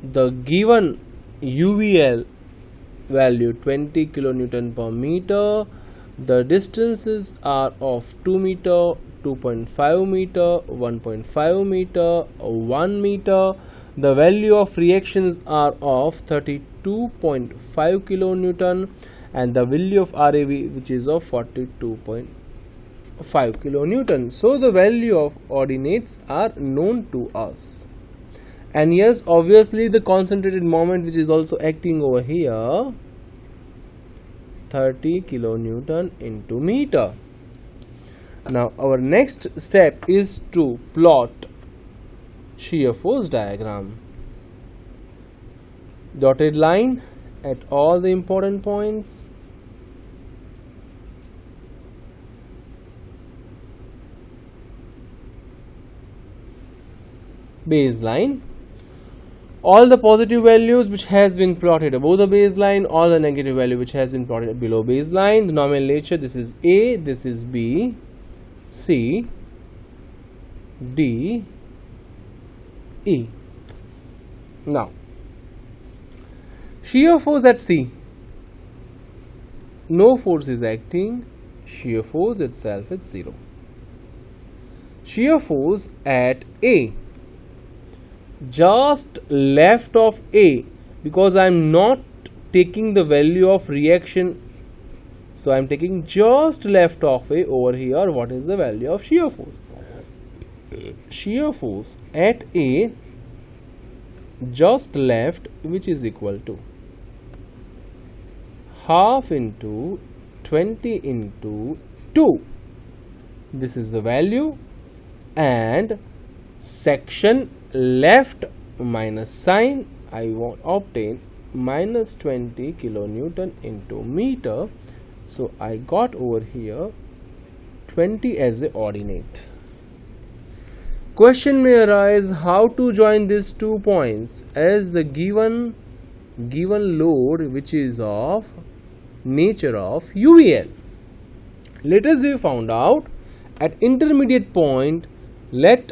the given UVL value 20 kilonewton per meter, the distances are of 2 meter, 2.5 meter, 1.5 meter, 1 meter. The value of reactions are of 32.5 kilonewton and the value of RAV which is of 42.5 kilonewton. So the value of ordinates are known to us. And yes, obviously the concentrated moment which is also acting over here, 30 kilonewton into meter. Now our next step is to plot shear force diagram. Dotted line at all the important points. Baseline. All the positive values which has been plotted above the baseline, all the negative value which has been plotted below baseline. The nomenclature, this is A, this is B, C, D, E. Now, shear force at C. No force is acting, shear force itself is 0. Shear force at A, just left of A, because I am not taking the value of reaction, so I am taking just left of A over here. What is the value of shear force? Shear force at A just left, which is equal to half into 20 into 2. This is the value, and section left minus sign, I want obtain minus 20 kilonewton into meter. So I got over here 20 as a ordinate. Question may arise how to join these 2 points as the given load which is of nature of UVL. Let us be found out at intermediate point, let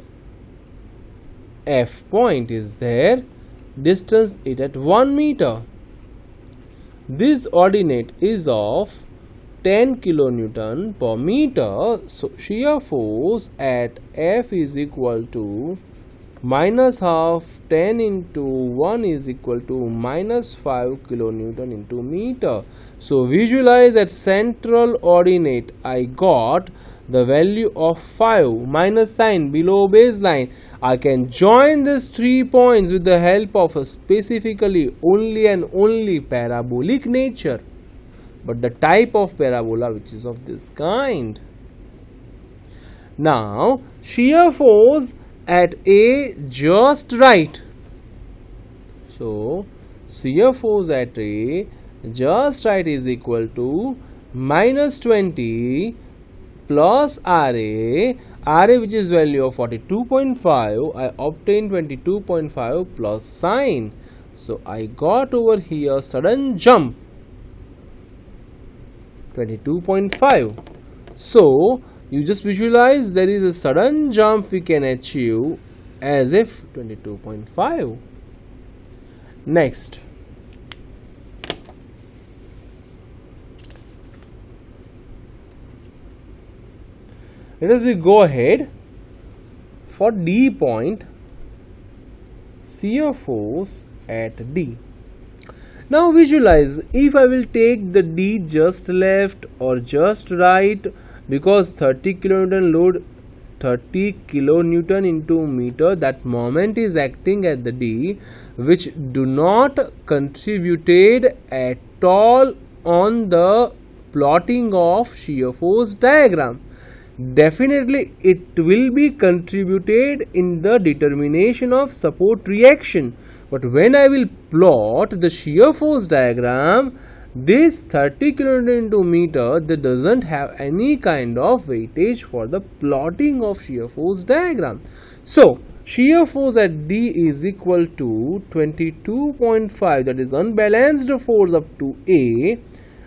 F point is there, distance is at 1 meter. This ordinate is of 10 kilonewton per meter. So shear force at F is equal to minus half 10 into 1 is equal to minus 5 kilonewton into meter. So visualize at central ordinate I got the value of 5 minus sign below baseline. I can join these 3 points with the help of a specifically only and only parabolic nature, but the type of parabola which is of this kind. Now shear force at A just right. So shear force at A just right is equal to minus 20 plus RA which is value of 42.5, I obtained 22.5 plus sine. So I got over here sudden jump 22.5. So you just visualize there is a sudden jump we can achieve as if 22.5. Next, let us go ahead for D point, shear force at D. Now visualize if I will take the D just left or just right, because 30 kilonewton load, 30 kilonewton into meter, that moment is acting at the D, which do not contributed at all on the plotting of shear force diagram. Definitely it will be contributed in the determination of support reaction, but when I will plot the shear force diagram, this 30 kilonewton into meter, that doesn't have any kind of weightage for the plotting of shear force diagram. So shear force at D is equal to 22.5, that is unbalanced force up to A,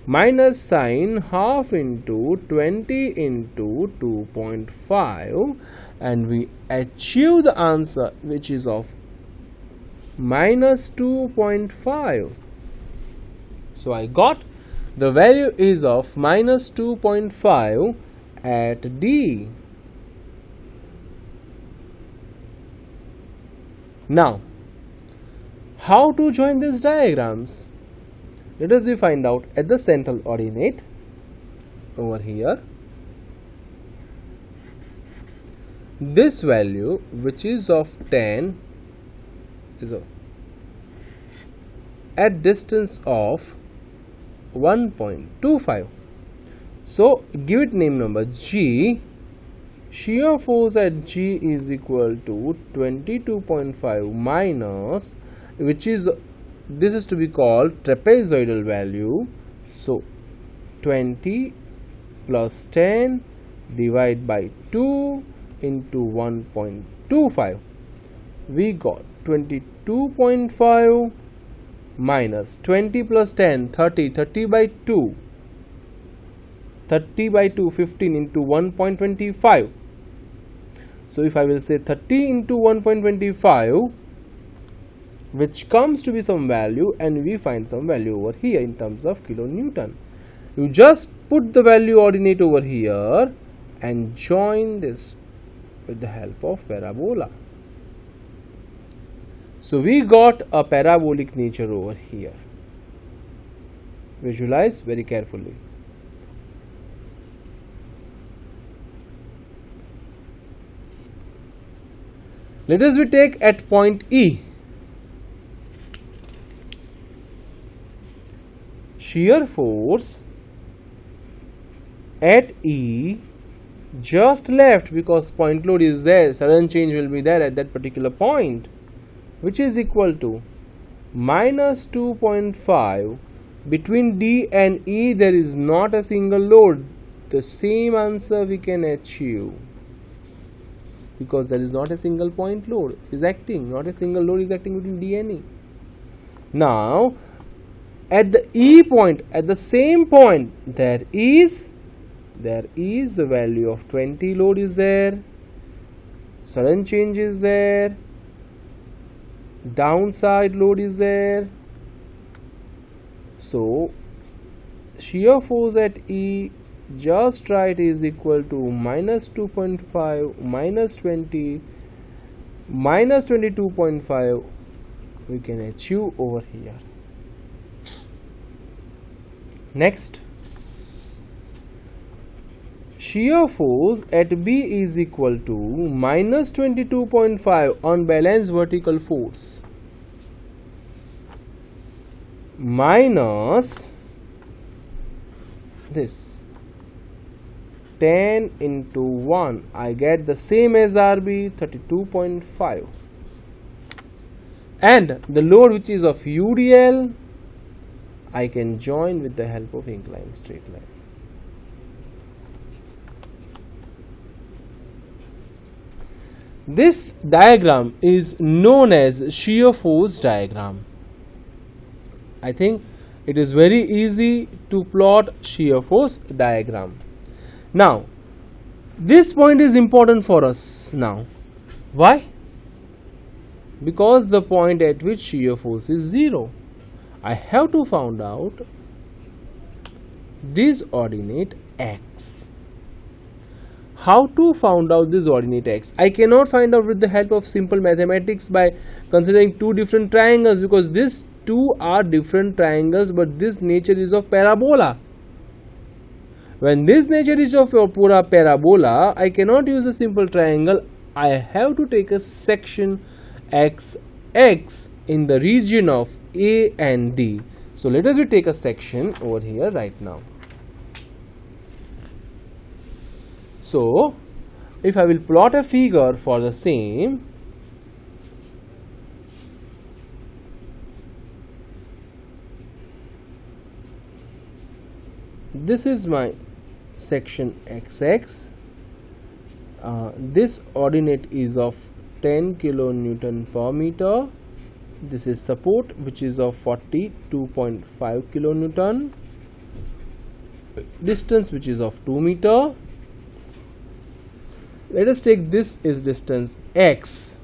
minus sine half into 20 into 2.5, and we achieve the answer which is of minus 2.5. So I got the value is of minus 2.5 at D. Now, how to join these diagrams? Let us find out at the central ordinate over here. This value, which is of 10, is at distance of 1.25. So give it name number G. Shear force at G is equal to 22.5 minus, which is, this is to be called trapezoidal value. So 20 plus 10 divided by 2 into 1.25. We got 22.5 minus 20 plus 10, 30, 30 by 2, 30 by 2, 15 into 1.25. So if I will say 30 into 1.25, which comes to be some value, and we find some value over here in terms of kilonewton. You just put the value ordinate over here and join this with the help of parabola. So we got a parabolic nature over here. Visualize very carefully. Let us we take at point E. Shear force at E just left, because point load is there, sudden change will be there at that particular point, which is equal to minus 2.5. Between D and E there is not a single load. The same answer we can achieve, because there is not a single point load is acting, not a single load is acting between D and E. Now at the E point, at the same point, there is the value of 20 load is there, sudden change is there, downside load is there. So shear force at E just right is equal to minus 2.5 minus 20 minus 22.5 we can achieve over here. Next, shear force at B is equal to minus 22.5 on balanced vertical force minus this 10 into 1. I get the same as RB, 32.5, and the load which is of UDL I can join with the help of inclined straight line. This diagram is known as shear force diagram. I think it is very easy to plot shear force diagram. Now this point is important for us now. Why? Because the point at which shear force is 0. I have to find out this ordinate x. How to find out this ordinate x? I cannot find out with the help of simple mathematics by considering two different triangles, because these two are different triangles, but this nature is of parabola. When this nature is of a pura parabola, I cannot use a simple triangle. I have to take a section xx in the region of A and D. So let us take a section over here right now. So if I will plot a figure for the same, this is my section xx. This ordinate is of 10 kilonewton per meter. This is support, which is of 42.5 kilonewton. Distance, which is of 2 meter. Let us take this is distance x.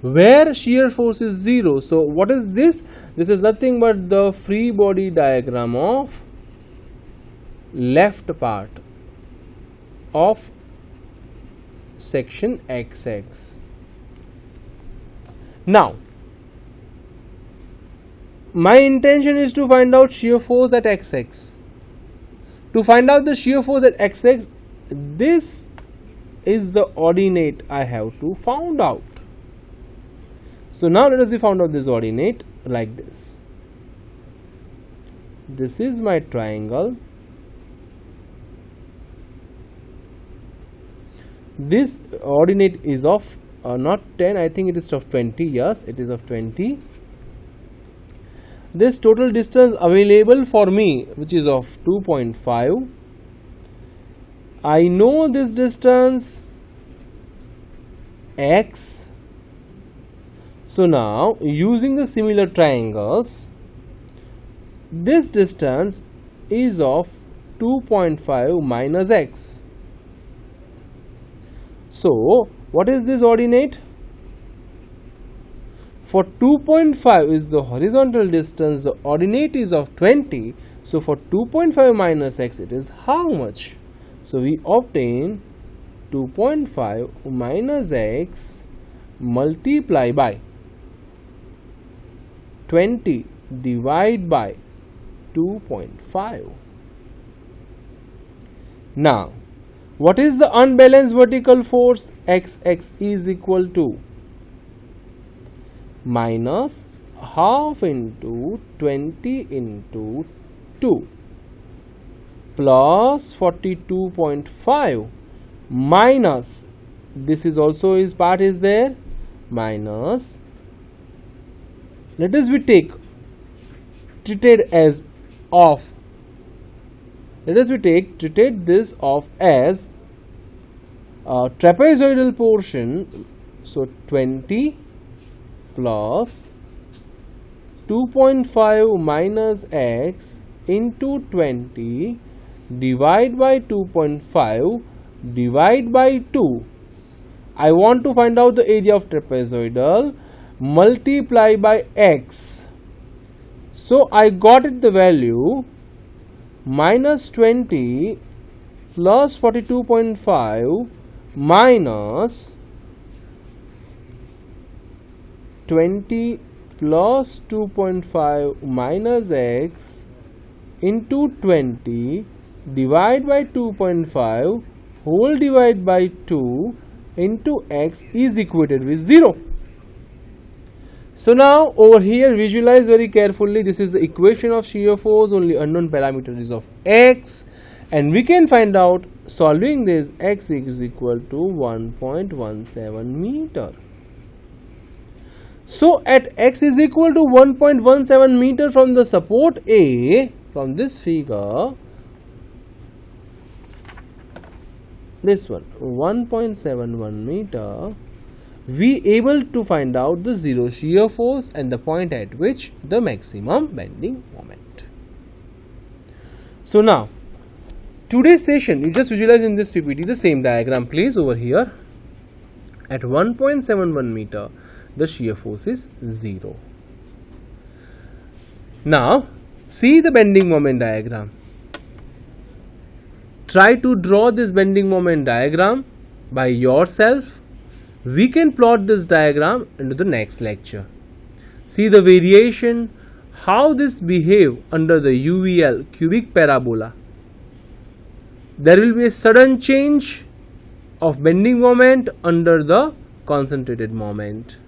where shear force is 0. So what is this? This is nothing but the free body diagram of left part of section XX. Now my intention is to find out shear force at XX. To find out the shear force at XX, this is the ordinate I have to find out. So now let us find out this ordinate like this. This is my triangle. This ordinate is of not 10, I think it is of 20. Yes, it is of 20. This total distance available for me, which is of 2.5. I know this distance x. So now using the similar triangles, this distance is of 2.5 minus x. So what is this ordinate? For 2.5 is the horizontal distance, the ordinate is of 20. So for 2.5 minus x, it is how much? So we obtain 2.5 minus x multiply by 20 divide by 2.5. Now what is the unbalanced vertical force? Xx is equal to minus half into 20 into 2 plus 42.5 minus, this is also his part is there, minus, let us take treated this of as trapezoidal portion. So 20 plus 2.5 minus x into 20 divide by 2.5 divide by 2. I want to find out the area of trapezoidal, multiply by x. So I got it the value minus 20 plus 42.5 minus 20 plus 2.5 minus x into 20 divide by 2.5 whole divide by 2 into x is equated with 0. So now over here visualize very carefully, this is the equation of shear force, only unknown parameter is of x, and we can find out solving this x is equal to 1.17 meter. So at x is equal to 1.17 meter from the support A, from this figure, this one 1.71 meter, we able to find out the zero shear force and the point at which the maximum bending moment. So now today's session, you just visualize in this PPT the same diagram please over here. At 1.71 meter the shear force is 0. Now see the bending moment diagram. Try to draw this bending moment diagram by yourself. We can plot this diagram into the next lecture. See the variation, how this behave under the UVL cubic parabola. There will be a sudden change of bending moment under the concentrated moment.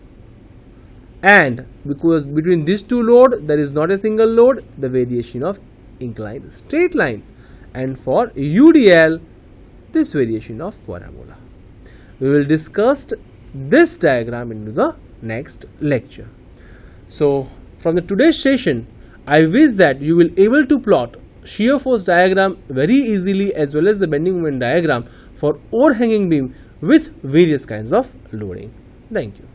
And because between these two load there is not a single load, the variation of inclined straight line. And for UDL, this variation of parabola. We will discuss this diagram into the next lecture. So from the today's session, I wish that you will able to plot shear force diagram very easily as well as the bending moment diagram for overhanging beam with various kinds of loading. Thank you.